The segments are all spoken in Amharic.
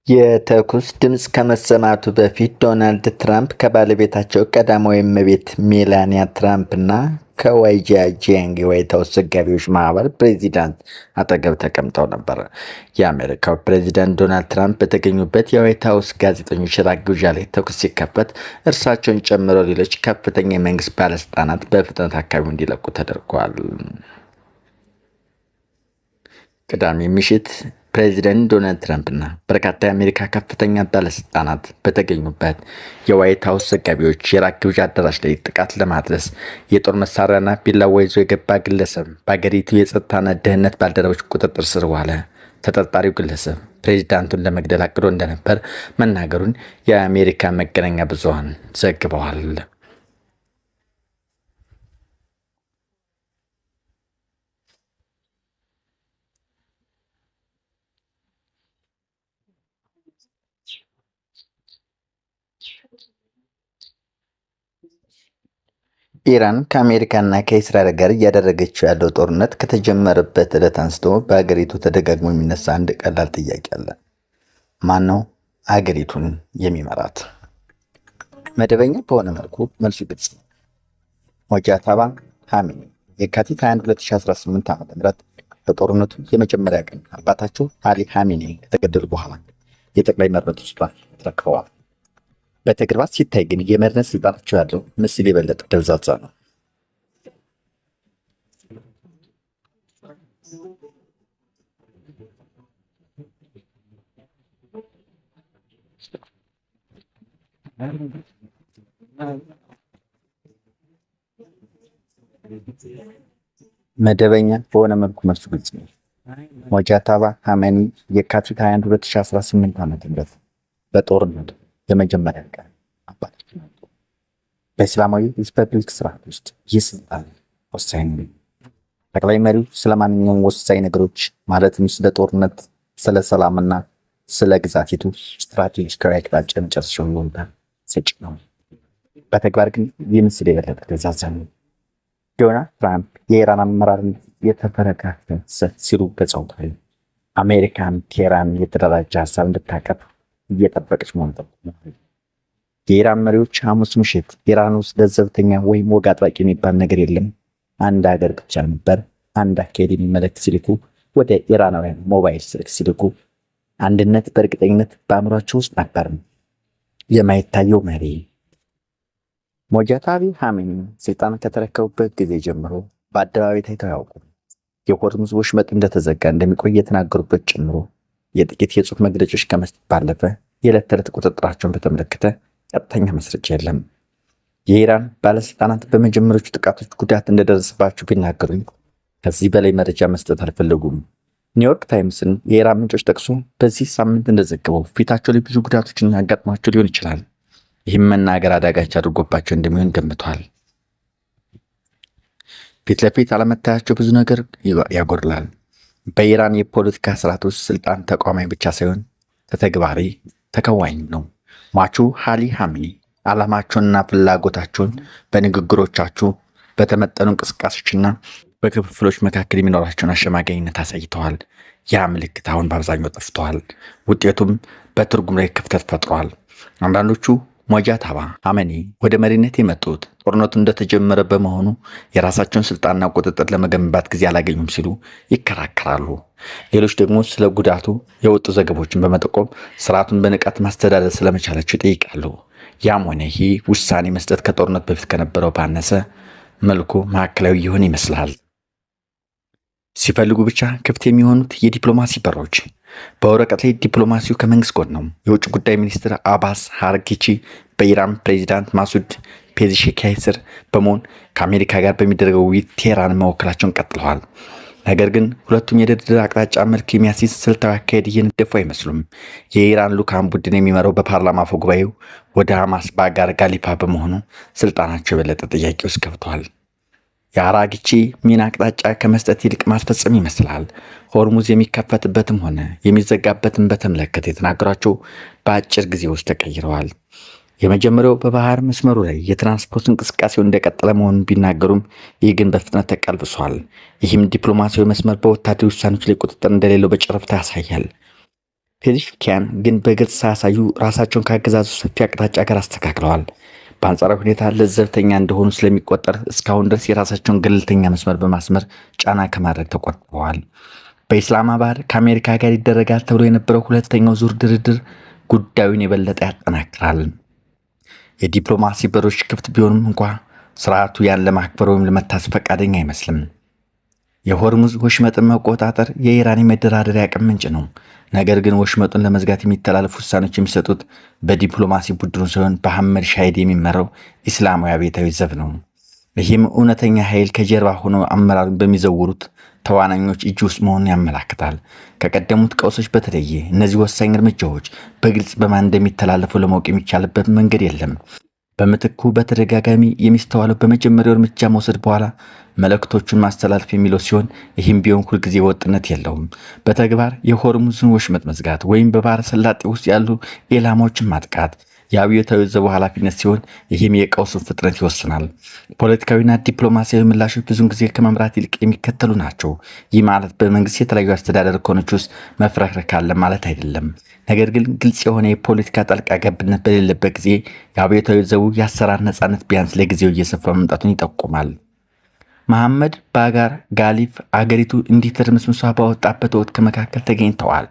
የተኩስ ድምፅ ከመሰማቱ በፊት ዶናልድ ትራምፕ ከባለቤታቸው ቀዳማዊት እመቤት ሜላኒያ ትራምፕ እና ከዋይጂያንግ የዋይት ሀውስ ዘጋቢዎች ማህበር ፕሬዚዳንት አጠገብ ተቀምጠው ነበር። የአሜሪካው ፕሬዚዳንት ዶናልድ ትራምፕ በተገኙበት የዋይት ሀውስ ጋዜጠኞች ራት ግብዣ ላይ ተኩስ ሲከፈት እርሳቸውን ጨምሮ ሌሎች ከፍተኛ የመንግስት ባለስልጣናት በፍጥነት አካባቢውን እንዲለቁ ተደርጓል። ቅዳሜ ምሽት ፕሬዚዳንት ዶናልድ ትራምፕ እና በርካታ የአሜሪካ ከፍተኛ ባለስልጣናት በተገኙበት የዋይት ሀውስ ዘጋቢዎች የራት ግብዣ አዳራሽ ላይ ጥቃት ለማድረስ የጦር መሳሪያና ቢላዋ ይዞ የገባ ግለሰብ በአገሪቱ የጸጥታና ደህንነት ባልደረቦች ቁጥጥር ስር ዋለ። ተጠርጣሪው ግለሰብ ፕሬዚዳንቱን ለመግደል አቅዶ እንደነበር መናገሩን የአሜሪካ መገናኛ ብዙሃን ዘግበዋል። ኢራን ከአሜሪካና ከእስራኤል ጋር እያደረገችው ያለው ጦርነት ከተጀመረበት ዕለት አንስቶ በአገሪቱ ተደጋግሞ የሚነሳ አንድ ቀላል ጥያቄ አለ። ማን ነው አገሪቱን የሚመራት? መደበኛ በሆነ መልኩ መልሱ ግልጽ ነው። ሞጃተባ ኻሜኒ የካቲት 21 2018 ዓ.ም በጦርነቱ የመጀመሪያ ቀን አባታቸው አሊ ኻሜኒ ከተገደሉ በኋላ የጠቅላይ መሪነቱን ስልጣን ተረክበዋል። በተግባር ሲታይ ግን የመሪነት ስልጣናቸው ያለው ምስል የበለጠ ደብዛዛ ነው። መደበኛ በሆነ መልኩ መልሱ ግልጽ ነው። ሞጃተባ ኻሜኒ የካቲት 21 2018 ዓ.ም በጦርነቱ የመጀመሪያ ቀን አባታቸው ናቸው። በእስላማዊ ሪፐብሊክ ስርዓት ውስጥ ይህ ስልጣን ወሳኝ ነው። ጠቅላይ መሪው ስለማንኛውም ወሳኝ ነገሮች ማለትም ስለ ጦርነት፣ ስለ ሰላምና ስለ ግዛቲቱ ስትራቴጂካዊ አቅጣጫ መጨረሻውን ይወስናል ሰጪ ነው። በተግባር ግን ይህ ምስል የበለጠ ደብዛዛ ነው። ዶናልድ ትራምፕ የኢራን አመራርን የተፈረካከሰ ሲሉ ገልጸውታል። አሜሪካን ቴህራን የተደራጀ ሀሳብ እንድታቀርብ እየጠበቀች መሆኑን ጠቁመዋል። የኢራን መሪዎች ሐሙስ ምሽት ኢራን ውስጥ ለዘብተኛ ወይም ወግ አጥባቂ የሚባል ነገር የለም፣ አንድ ሀገር ብቻ ነበር፣ አንድ አካሄድ የሚመለከት ሲልኩ ወደ ኢራናውያን ሞባይል ስልክ ሲልኩ አንድነት በእርግጠኝነት በአእምሯቸው ውስጥ ነበር። የማይታየው መሪ ሞጃተባ ኻሜኒ ስልጣን ከተረከቡበት ጊዜ ጀምሮ በአደባባይ ታይተው አያውቁም። የሆርሙዝ ወሽመጥ እንደተዘጋ እንደሚቆይ የተናገሩበት ጨምሮ የጥቂት የጽሑፍ መግለጫዎች ከመስጠት ባለፈ የዕለት ተዕለት ቁጥጥራቸውን በተመለከተ ቀጥተኛ ማስረጃ የለም። የኢራን ባለስልጣናት በመጀመሪያዎቹ ጥቃቶች ጉዳት እንደደረሰባቸው ቢናገሩም ከዚህ በላይ መረጃ መስጠት አልፈለጉም። ኒውዮርክ ታይምስን የኢራን ምንጮች ጠቅሶ በዚህ ሳምንት እንደዘገበው ፊታቸው ላይ ብዙ ጉዳቶችን ያጋጥሟቸው ሊሆን ይችላል። ይህም መናገር አዳጋች አድርጎባቸው እንደሚሆን ገምቷል። ፊት ለፊት አለመታያቸው ብዙ ነገር ያጎድላል። በኢራን የፖለቲካ ስርዓት ውስጥ ስልጣን ተቋማዊ ብቻ ሳይሆን ተተግባሪ ተከዋኝ ነው። ሟቹ አሊ ኻሜኒ ዓላማቸውንና ፍላጎታቸውን በንግግሮቻቸው በተመጠኑ እንቅስቃሴዎችና በክፍፍሎች መካከል የሚኖራቸውን አሸማጋይነት አሳይተዋል። ያ ምልክት አሁን በአብዛኛው ጠፍተዋል። ውጤቱም በትርጉም ላይ ክፍተት ፈጥሯል። አንዳንዶቹ ሞጃተባ ኻሜኒ ወደ መሪነት የመጡት ጦርነቱ እንደተጀመረ በመሆኑ የራሳቸውን ስልጣንና ቁጥጥር ለመገንባት ጊዜ አላገኙም ሲሉ ይከራከራሉ። ሌሎች ደግሞ ስለ ጉዳቱ የወጡ ዘገቦችን በመጠቆም ስርዓቱን በንቃት ማስተዳደር ስለመቻላቸው ይጠይቃሉ። ያም ሆነ ይህ ውሳኔ መስጠት ከጦርነት በፊት ከነበረው ባነሰ መልኩ ማዕከላዊ ይሆን ይመስላል። ሲፈልጉ ብቻ ክፍት የሚሆኑት የዲፕሎማሲ በሮች። በወረቀት ላይ ዲፕሎማሲው ከመንግስት ጎን ነው። የውጭ ጉዳይ ሚኒስትር አባስ አራግቺ በኢራን ፕሬዚዳንት ማሱድ ፔዜሽኪያን ስር በመሆን ከአሜሪካ ጋር በሚደረገው ውይይት ቴህራን መወከላቸውን ቀጥለዋል። ነገር ግን ሁለቱም የድርድር አቅጣጫ መልክ የሚያስይዝ ስልታዊ አካሄድ እየነደፉ አይመስሉም። የኢራን ልዑካን ቡድን የሚመራው በፓርላማ አፈ ጉባኤው ወደ ሐማስ ባጋር ጋሊፋ በመሆኑ ስልጣናቸው የበለጠ ጥያቄ ውስጥ ገብተዋል። የአራግቺ ሚና አቅጣጫ ከመስጠት ይልቅ ማስፈጸም ይመስላል። ሆርሙዝ የሚከፈትበትም ሆነ የሚዘጋበትም በተመለከተ የተናገሯቸው በአጭር ጊዜ ውስጥ ተቀይረዋል። የመጀመሪያው በባህር መስመሩ ላይ የትራንስፖርት እንቅስቃሴው እንደቀጠለ መሆኑን ቢናገሩም ይህ ግን በፍጥነት ተቀልብሷል። ይህም ዲፕሎማሲያዊ መስመር በወታደራዊ ውሳኔዎች ላይ ቁጥጥር እንደሌለው በጨረፍታ ያሳያል። ፔዜሽኪያን ግን በግልጽ ሳያሳዩ ራሳቸውን ካገዛዙ ሰፊ አቅጣጫ ጋር አስተካክለዋል። በአንጻራዊ ሁኔታ ለዘብተኛ እንደሆኑ ስለሚቆጠር እስካሁን ድረስ የራሳቸውን ገለልተኛ መስመር በማስመር ጫና ከማድረግ ተቆጥበዋል። በኢስላማባድ ከአሜሪካ ጋር ይደረጋል ተብሎ የነበረው ሁለተኛው ዙር ድርድር ጉዳዩን የበለጠ ያጠናክራል። የዲፕሎማሲ በሮች ክፍት ቢሆንም እንኳ ስርዓቱ ያን ለማክበር ወይም ለመታሰብ ፈቃደኛ አይመስልም። የሆርሙዝ ወሽመጥን መቆጣጠር የኢራን የመደራደሪያ አቅም ምንጭ ነው። ነገር ግን ወሽመጡን ለመዝጋት የሚተላለፉ ውሳኔዎች የሚሰጡት በዲፕሎማሲ ቡድኑ ሲሆን በሐመድ ሻሂድ የሚመራው ኢስላማዊ አብዮታዊ ዘብ ነው። ይህም እውነተኛ ኃይል ከጀርባ ሆነው አመራሩን በሚዘውሩት ተዋናኞች እጅ ውስጥ መሆኑን ያመላክታል። ከቀደሙት ቀውሶች በተለየ እነዚህ ወሳኝ እርምጃዎች በግልጽ በማን እንደሚተላለፉ ለማወቅ የሚቻልበት መንገድ የለም። በምትኩ በተደጋጋሚ የሚስተዋለው በመጀመሪያው እርምጃ መውሰድ በኋላ መልእክቶቹን ማስተላለፍ የሚለው ሲሆን ይህም ቢሆን ሁልጊዜ ወጥነት የለውም። በተግባር የሆርሙዝን ወሽመጥ መዝጋት ወይም በባህረ ሰላጤ ውስጥ ያሉ ኢላማዎችን ማጥቃት የአብዮታዊ ዘቡ ኃላፊነት ሲሆን ይህም የቀውሱን ፍጥነት ይወስናል። ፖለቲካዊና ዲፕሎማሲያዊ ምላሾች ብዙውን ጊዜ ከመምራት ይልቅ የሚከተሉ ናቸው። ይህ ማለት በመንግስት የተለያዩ አስተዳደር ኮኖች ውስጥ መፍረክረክ አለ ማለት አይደለም። ነገር ግን ግልጽ የሆነ የፖለቲካ ጣልቃ ገብነት በሌለበት ጊዜ የአብዮታዊ ዘቡ የአሰራር ነጻነት ቢያንስ ለጊዜው እየሰፋ መምጣቱን ይጠቁማል። መሐመድ ባጋር ጋሊፍ አገሪቱ እንዲህ ትርምስምሷ ባወጣበት ወቅት ከመካከል ተገኝተዋል።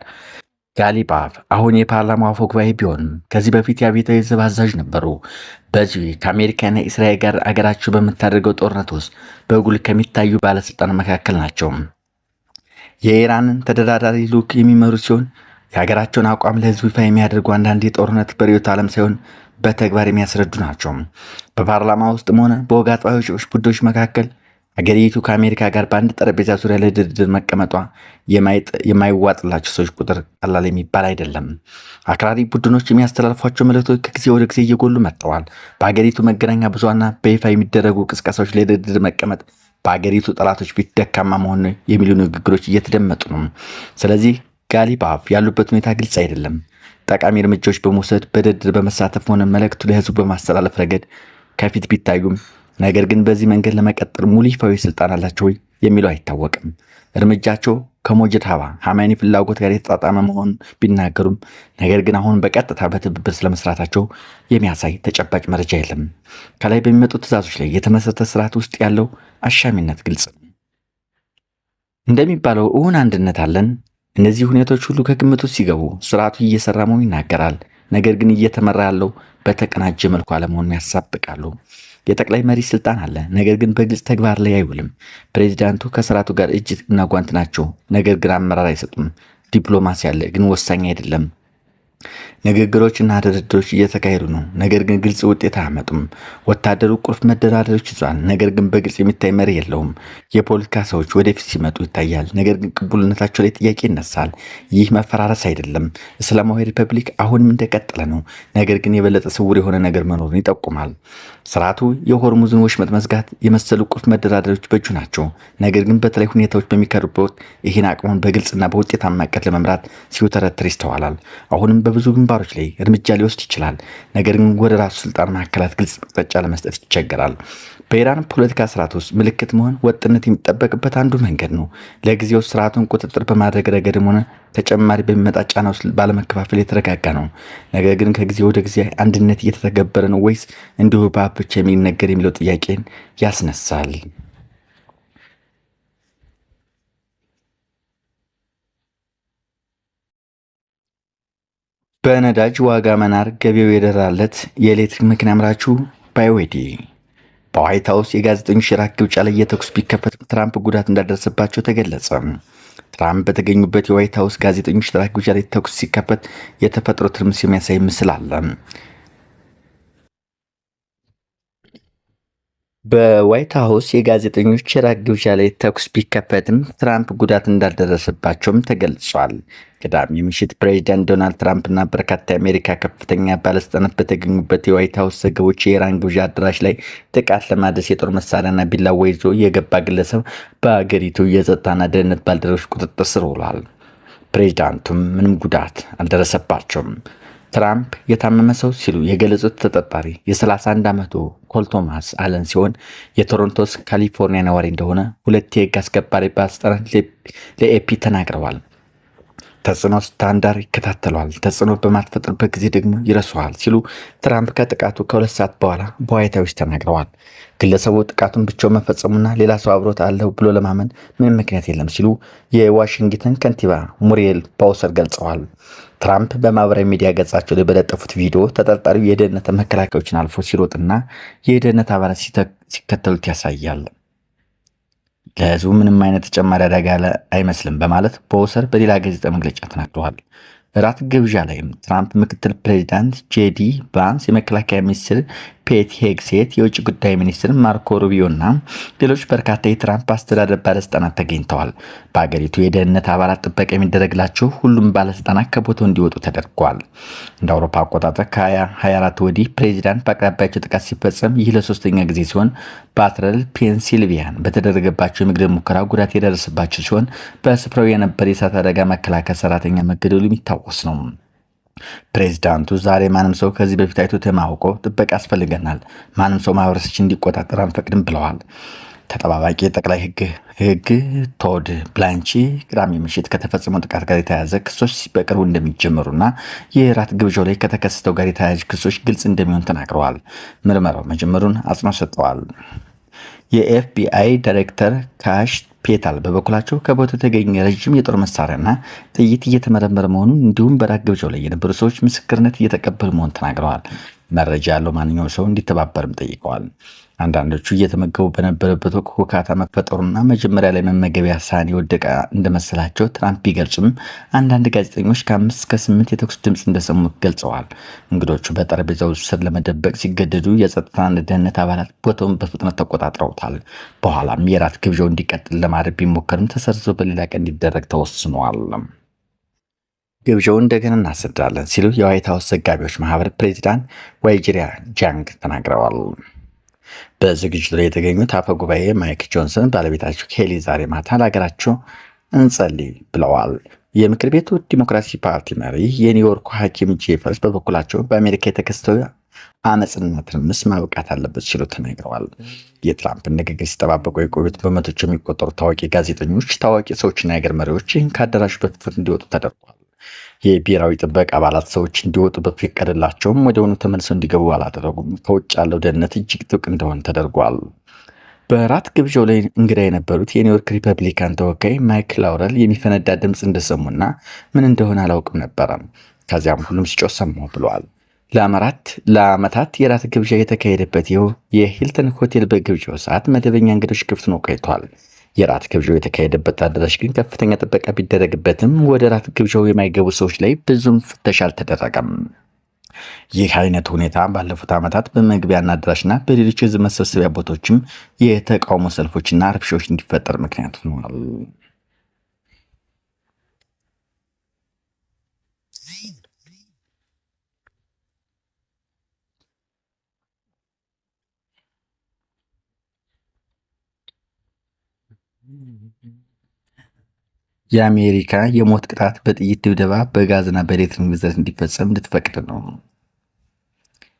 ጋሊባፍ አሁን የፓርላማው አፈ ጉባኤ ቢሆንም ከዚህ በፊት የአብዮታዊ ዘብ አዛዥ ነበሩ። በዚህ ከአሜሪካና እስራኤል ጋር አገራቸው በምታደርገው ጦርነት ውስጥ በጉልህ ከሚታዩ ባለስልጣናት መካከል ናቸው። የኢራንን ተደራዳሪ ልዑክ የሚመሩ ሲሆን የሀገራቸውን አቋም ለህዝቡ ይፋ የሚያደርጉ አንዳንድ የጦርነት በርዕዮተ ዓለም ሳይሆን በተግባር የሚያስረዱ ናቸው። በፓርላማ ውስጥም ሆነ በወግ አጥባቂዎች ቡድኖች መካከል አገሪቱ ከአሜሪካ ጋር በአንድ ጠረጴዛ ዙሪያ ለድርድር መቀመጧ የማይዋጥላቸው ሰዎች ቁጥር ቀላል የሚባል አይደለም። አክራሪ ቡድኖች የሚያስተላልፏቸው መልእክቶች ከጊዜ ወደ ጊዜ እየጎሉ መጥተዋል። በአገሪቱ መገናኛ ብዙሃንና በይፋ የሚደረጉ ቅስቀሳዎች ለድርድር መቀመጥ በአገሪቱ ጠላቶች ፊት ደካማ መሆን የሚሉ ንግግሮች እየተደመጡ ነው። ስለዚህ ጋሊባፍ ያሉበት ሁኔታ ግልጽ አይደለም። ጠቃሚ እርምጃዎች በመውሰድ በድርድር በመሳተፍ ሆነ መልእክቱ ለህዝቡ በማስተላለፍ ረገድ ከፊት ቢታዩም ነገር ግን በዚህ መንገድ ለመቀጠል ሙሉ ይፋዊ ስልጣን አላቸው ወይ የሚለው አይታወቅም። እርምጃቸው ከሞጅታባ ሐማኒ ፍላጎት ጋር የተጣጣመ መሆኑን ቢናገሩም ነገር ግን አሁን በቀጥታ በትብብር ስለመስራታቸው የሚያሳይ ተጨባጭ መረጃ የለም። ከላይ በሚመጡ ትዕዛዞች ላይ የተመሰረተ ስርዓት ውስጥ ያለው አሻሚነት ግልጽ ነው። እንደሚባለው እውን አንድነት አለን። እነዚህ ሁኔታዎች ሁሉ ከግምት ውስጥ ሲገቡ ስርዓቱ እየሰራ መሆኑን ይናገራል። ነገር ግን እየተመራ ያለው በተቀናጀ መልኩ አለመሆኑን ያሳብቃሉ። የጠቅላይ መሪ ስልጣን አለ፣ ነገር ግን በግልጽ ተግባር ላይ አይውልም። ፕሬዚዳንቱ ከስርዓቱ ጋር እጅ እና ጓንት ናቸው፣ ነገር ግን አመራር አይሰጡም። ዲፕሎማሲ አለ፣ ግን ወሳኝ አይደለም። ንግግሮችና ድርድሮች እየተካሄዱ ነው፣ ነገር ግን ግልጽ ውጤት አያመጡም። ወታደሩ ቁልፍ መደራደሮች ይዟል፣ ነገር ግን በግልጽ የሚታይ መሪ የለውም። የፖለቲካ ሰዎች ወደፊት ሲመጡ ይታያል፣ ነገር ግን ቅቡልነታቸው ላይ ጥያቄ ይነሳል። ይህ መፈራረስ አይደለም። እስላማዊ ሪፐብሊክ አሁንም እንደቀጠለ ነው፣ ነገር ግን የበለጠ ስውር የሆነ ነገር መኖሩን ይጠቁማል። ስርዓቱ የሆርሙዝን ወሽመጥ መዝጋት የመሰሉ ቁልፍ መደራደሮች በእጁ ናቸው፣ ነገር ግን በተለይ ሁኔታዎች በሚከሩበት ይህን አቅሙን በግልጽና በውጤታማ ዕቅድ ለመምራት ሲውተረትር ይስተዋላል። አሁንም በብዙ ግንባሮች ላይ እርምጃ ሊወስድ ይችላል፣ ነገር ግን ወደ ራሱ ስልጣን ማዕከላት ግልጽ አቅጣጫ ለመስጠት ይቸገራል። በኢራን ፖለቲካ ስርዓት ውስጥ ምልክት መሆን ወጥነት የሚጠበቅበት አንዱ መንገድ ነው። ለጊዜው ስርዓቱን ቁጥጥር በማድረግ ረገድም ሆነ ተጨማሪ በሚመጣ ጫና ውስጥ ባለመከፋፈል የተረጋጋ ነው። ነገር ግን ከጊዜ ወደ ጊዜ አንድነት እየተተገበረ ነው ወይስ እንዲሁ በአፍ ብቻ የሚነገር የሚለው ጥያቄን ያስነሳል። በነዳጅ ዋጋ መናር ገቢው የደራለት የኤሌክትሪክ መኪና አምራቹ ባይኦዲ በዋይት ሀውስ የጋዜጠኞች የራት ግብዣ ላይ የተኩስ ቢከፈት ትራምፕ ጉዳት እንዳደረሰባቸው ተገለጸ። ትራምፕ በተገኙበት የዋይት ሀውስ ጋዜጠኞች የራት ግብዣ ላይ ተኩስ ሲከፈት የተፈጥሮ ትርምስ የሚያሳይ ምስል አለ። በዋይት ሀውስ የጋዜጠኞች የራት ግብዣ ላይ ተኩስ ቢከፈትም ትራምፕ ጉዳት እንዳልደረሰባቸውም ተገልጿል። ቅዳሜ ምሽት ፕሬዚዳንት ዶናልድ ትራምፕ እና በርካታ የአሜሪካ ከፍተኛ ባለስልጣናት በተገኙበት የዋይት ሀውስ ዘገቦች የኢራን ግብዣ አዳራሽ ላይ ጥቃት ለማድረስ የጦር መሳሪያና ቢላዋ ይዞ የገባ ግለሰብ በአገሪቱ የጸጥታና ደህንነት ባልደረቦች ቁጥጥር ስር ውሏል። ፕሬዚዳንቱም ምንም ጉዳት አልደረሰባቸውም። ትራምፕ የታመመ ሰው ሲሉ የገለጹት ተጠርጣሪ የ31 ዓመቱ ኮል ቶማስ አለን ሲሆን የቶሮንቶስ ካሊፎርኒያ ነዋሪ እንደሆነ ሁለት የህግ አስከባሪ ባለስልጣናት ለኤፒ ተናግረዋል። ተጽዕኖ ስታንዳር ይከታተለዋል፣ ተጽዕኖ በማትፈጥርበት ጊዜ ደግሞ ይረሳዋል ሲሉ ትራምፕ ከጥቃቱ ከ2 ሰዓት በኋላ በዋይት ሀውስ ተናግረዋል። ግለሰቡ ጥቃቱን ብቻው መፈጸሙና ሌላ ሰው አብሮት አለው ብሎ ለማመን ምንም ምክንያት የለም ሲሉ የዋሽንግተን ከንቲባ ሙሪየል ባውሰር ገልጸዋል። ትራምፕ በማህበራዊ ሚዲያ ገጻቸው ላይ በለጠፉት ቪዲዮ ተጠርጣሪው የደህንነት መከላከያዎችን አልፎ ሲሮጥና የደህንነት አባላት ሲከተሉት ያሳያል። ለህዝቡ ምንም አይነት ተጨማሪ አደጋ አይመስልም በማለት ባውሰር በሌላ ጋዜጣ መግለጫ ተናግረዋል። እራት ግብዣ ላይም ትራምፕ ምክትል ፕሬዚዳንት ጄዲ ቫንስ፣ የመከላከያ ሚኒስትር ፔት ሄግሴት፣ የውጭ ጉዳይ ሚኒስትር ማርኮ ሩቢዮ እና ሌሎች በርካታ የትራምፕ አስተዳደር ባለስልጣናት ተገኝተዋል። በሀገሪቱ የደህንነት አባላት ጥበቃ የሚደረግላቸው ሁሉም ባለስልጣናት ከቦታው እንዲወጡ ተደርጓል። እንደ አውሮፓ አቆጣጠር ከ2024 ወዲህ ፕሬዚዳንት በአቅራቢያቸው ጥቃት ሲፈጸም ይህ ለሶስተኛ ጊዜ ሲሆን ባትረል ፔንሲልቪያን በተደረገባቸው የመግደል ሙከራ ጉዳት የደረሰባቸው ሲሆን በስፍራው የነበረ የእሳት አደጋ መከላከል ሰራተኛ መገደሉ የሚታወስ ነው። ፕሬዚዳንቱ ዛሬ ማንም ሰው ከዚህ በፊት አይቶት የማያውቀው ጥበቃ ያስፈልገናል፣ ማንም ሰው ማህበረሰቦችን እንዲቆጣጠር አንፈቅድም ብለዋል። ተጠባባቂ ጠቅላይ ህግ ቶድ ብላንቺ ቅዳሜ ምሽት ከተፈጸመው ጥቃት ጋር የተያያዘ ክሶች በቅርቡ እንደሚጀመሩና የራት ግብዣው ላይ ከተከሰተው ጋር የተያያዙ ክሶች ግልጽ እንደሚሆን ተናግረዋል። ምርመራው መጀመሩን አጽንኦት ሰጥተዋል። የኤፍቢአይ ዳይሬክተር ካሽ ፔታል በበኩላቸው ከቦታው የተገኘ ረዥም የጦር መሳሪያና ጥይት እየተመረመረ መሆኑን እንዲሁም በራት ግብዣው ላይ የነበሩ ሰዎች ምስክርነት እየተቀበሉ መሆኑን ተናግረዋል። መረጃ ያለው ማንኛውም ሰው እንዲተባበርም ጠይቀዋል። አንዳንዶቹ እየተመገቡ በነበረበት ወቅት ሁካታ መፈጠሩና መጀመሪያ ላይ መመገቢያ ሳህን የወደቀ እንደመሰላቸው ትራምፕ ቢገልጹም አንዳንድ ጋዜጠኞች ከ5 እስከ 8 የተኩስ ድምፅ እንደሰሙ ገልጸዋል። እንግዶቹ በጠረጴዛው ስር ለመደበቅ ሲገደዱ የጸጥታና ደህንነት አባላት ቦታውን በፍጥነት ተቆጣጥረውታል። በኋላም የራት ግብዣው እንዲቀጥል ለማድረግ ቢሞከርም ተሰርዞ በሌላ ቀን እንዲደረግ ተወስኗል። ግብዣውን እንደገና እናሰዳለን ሲሉ የዋይት ሀውስ ዘጋቢዎች ማህበር ፕሬዚዳንት ዋይጂሪያ ጃንግ ተናግረዋል። በዝግጅቱ ላይ የተገኙት አፈ ጉባኤ ማይክ ጆንሰን ባለቤታቸው ኬሊ ዛሬ ማታ ለሀገራቸው እንጸልይ ብለዋል። የምክር ቤቱ ዲሞክራሲ ፓርቲ መሪ የኒውዮርኩ ሐኪም ጄፈርስ በበኩላቸው በአሜሪካ የተከሰተው አመፅና ትርምስ ማብቃት አለበት ሲሉ ተናግረዋል። የትራምፕን ንግግር ሲጠባበቁ የቆዩት በመቶች የሚቆጠሩ ታዋቂ ጋዜጠኞች፣ ታዋቂ ሰዎችና የሀገር መሪዎች ከአዳራሹ በፍጥነት እንዲወጡ ተደርጓል። የብሔራዊ ጥበቃ አባላት ሰዎች እንዲወጡ በፈቀደላቸውም ወደሆኑ ተመልሰው እንዲገቡ አላደረጉም። ከውጭ ያለው ደህንነት እጅግ ጥብቅ እንደሆነ ተደርጓል። በራት ግብዣው ላይ እንግዳ የነበሩት የኒውዮርክ ሪፐብሊካን ተወካይ ማይክ ላውረል የሚፈነዳ ድምፅ እንደሰሙና ምን እንደሆነ አላውቅም ነበረ፣ ከዚያም ሁሉም ሲጮህ ሰማሁ ብለዋል። ለዓመታት የራት ግብዣ የተካሄደበት ይኸው የሂልተን ሆቴል በግብዣው ሰዓት መደበኛ እንግዶች ክፍት ነው ቆይቷል። የራት ግብዣው የተካሄደበት አዳራሽ ግን ከፍተኛ ጥበቃ ቢደረግበትም ወደ ራት ግብዣው የማይገቡ ሰዎች ላይ ብዙም ፍተሻ አልተደረገም። ይህ አይነት ሁኔታ ባለፉት ዓመታት በመግቢያና አዳራሽና በሌሎች የህዝብ መሰብሰቢያ ቦታዎችም የተቃውሞ ሰልፎችና ረብሻዎች እንዲፈጠር ምክንያት ሆኗል። የአሜሪካ የሞት ቅጣት በጥይት ድብደባ፣ በጋዝና በኤሌክትሪክ ብዛት እንዲፈጸም ልትፈቅድ ነው።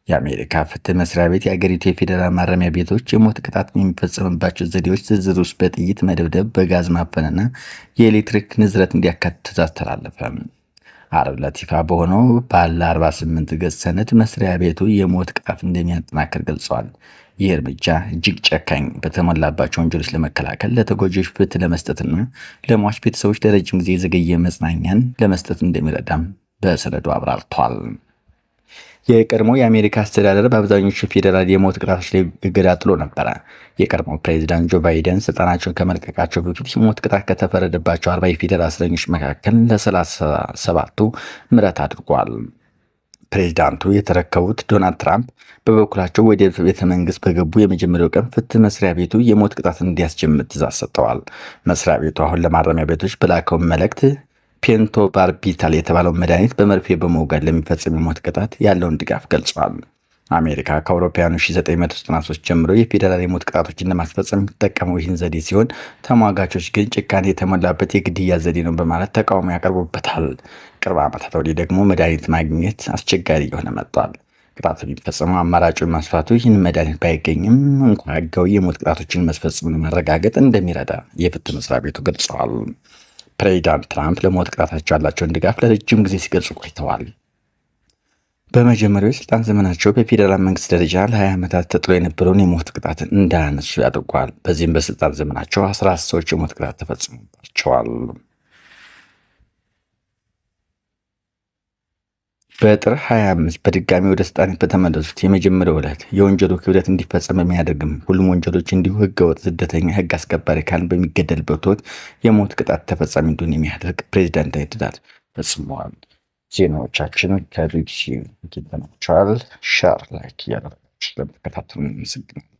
የአሜሪካ ፍትህ መስሪያ ቤት የአገሪቱ የፌዴራል ማረሚያ ቤቶች የሞት ቅጣት የሚፈጸምባቸው ዘዴዎች ዝርዝር ውስጥ በጥይት መደብደብ፣ በጋዝ ማፈንና የኤሌክትሪክ ንዝረት እንዲያካትት ትዕዛዝ ተላለፈ። ዓርብ ዕለት ይፋ በሆነው ባለ 48 ገጽ ሰነድ መስሪያ ቤቱ የሞት ቅጣት እንደሚያጠናክር ገልጸዋል። ይህ እርምጃ እጅግ ጨካኝ በተሞላባቸው ወንጀሎች ለመከላከል፣ ለተጎጂዎች ፍትህ ለመስጠትና ለሟች ቤተሰቦች ለረጅም ጊዜ የዘገየ መጽናኛን ለመስጠት እንደሚረዳም በሰነዱ አብራርቷል። የቀድሞ የአሜሪካ አስተዳደር በአብዛኞቹ ፌዴራል የሞት ቅጣቶች ላይ እገዳ ጥሎ ነበረ። የቀድሞ ፕሬዚዳንት ጆ ባይደን ስልጣናቸውን ከመልቀቃቸው በፊት የሞት ቅጣት ከተፈረደባቸው 40 የፌዴራል እስረኞች መካከል ለ37ቱ ምህረት አድርጓል። ፕሬዚዳንቱ የተረከቡት ዶናልድ ትራምፕ በበኩላቸው ወደ ቤተ መንግስት በገቡ የመጀመሪያው ቀን ፍትህ መስሪያ ቤቱ የሞት ቅጣትን እንዲያስጀምር ትዕዛዝ ሰጥተዋል። መስሪያ ቤቱ አሁን ለማረሚያ ቤቶች በላከው መልእክት ፔንቶባርቢታል የተባለው መድኃኒት በመርፌ በመውጋት ለሚፈጸም የሞት ቅጣት ያለውን ድጋፍ ገልጿል። አሜሪካ ከአውሮፓውያኑ 1993 ጀምሮ የፌዴራል የሞት ቅጣቶችን ለማስፈጸም የሚጠቀመው ይህን ዘዴ ሲሆን ተሟጋቾች ግን ጭካኔ የተሞላበት የግድያ ዘዴ ነው በማለት ተቃውሞ ያቀርቡበታል። ቅርብ ዓመታት ወዲህ ደግሞ መድኃኒት ማግኘት አስቸጋሪ እየሆነ መጥቷል። ቅጣቱ የሚፈጸመው አማራጩን ማስፋቱ ይህን መድኃኒት ባይገኝም እንኳ ህጋዊ የሞት ቅጣቶችን መስፈጸም ለማረጋገጥ እንደሚረዳ የፍትህ መስሪያ ቤቱ ገልጸዋል። ፕሬዚዳንት ትራምፕ ለሞት ቅጣታቸው ያላቸውን ድጋፍ ለረጅም ጊዜ ሲገልጹ ቆይተዋል። በመጀመሪያው የስልጣን ዘመናቸው በፌዴራል መንግስት ደረጃ ለ20 ዓመታት ተጥሎ የነበረውን የሞት ቅጣት እንዳያነሱ ያደርጓል። በዚህም በስልጣን ዘመናቸው 14 ሰዎች የሞት ቅጣት ተፈጽሞባቸዋል። በጥር 25 በድጋሚ ወደ ስልጣን በተመለሱት የመጀመሪያው ዕለት የወንጀሉ ክብደት እንዲፈጸም የሚያደርግም ሁሉም ወንጀሎች እንዲሁ ህገወጥ ስደተኛ ህግ አስከባሪ ካልን በሚገደልበት ወቅት የሞት ቅጣት ተፈጻሚ እንዲሆን የሚያደርግ ፕሬዚዳንታዊ ትዕዛዝ ፈጽመዋል። ዜናዎቻችን ከቢቢሲ ተናቸዋል። ሸር ላይክ እያደረጋችሁ ለመከታተሉ አመሰግናለሁ።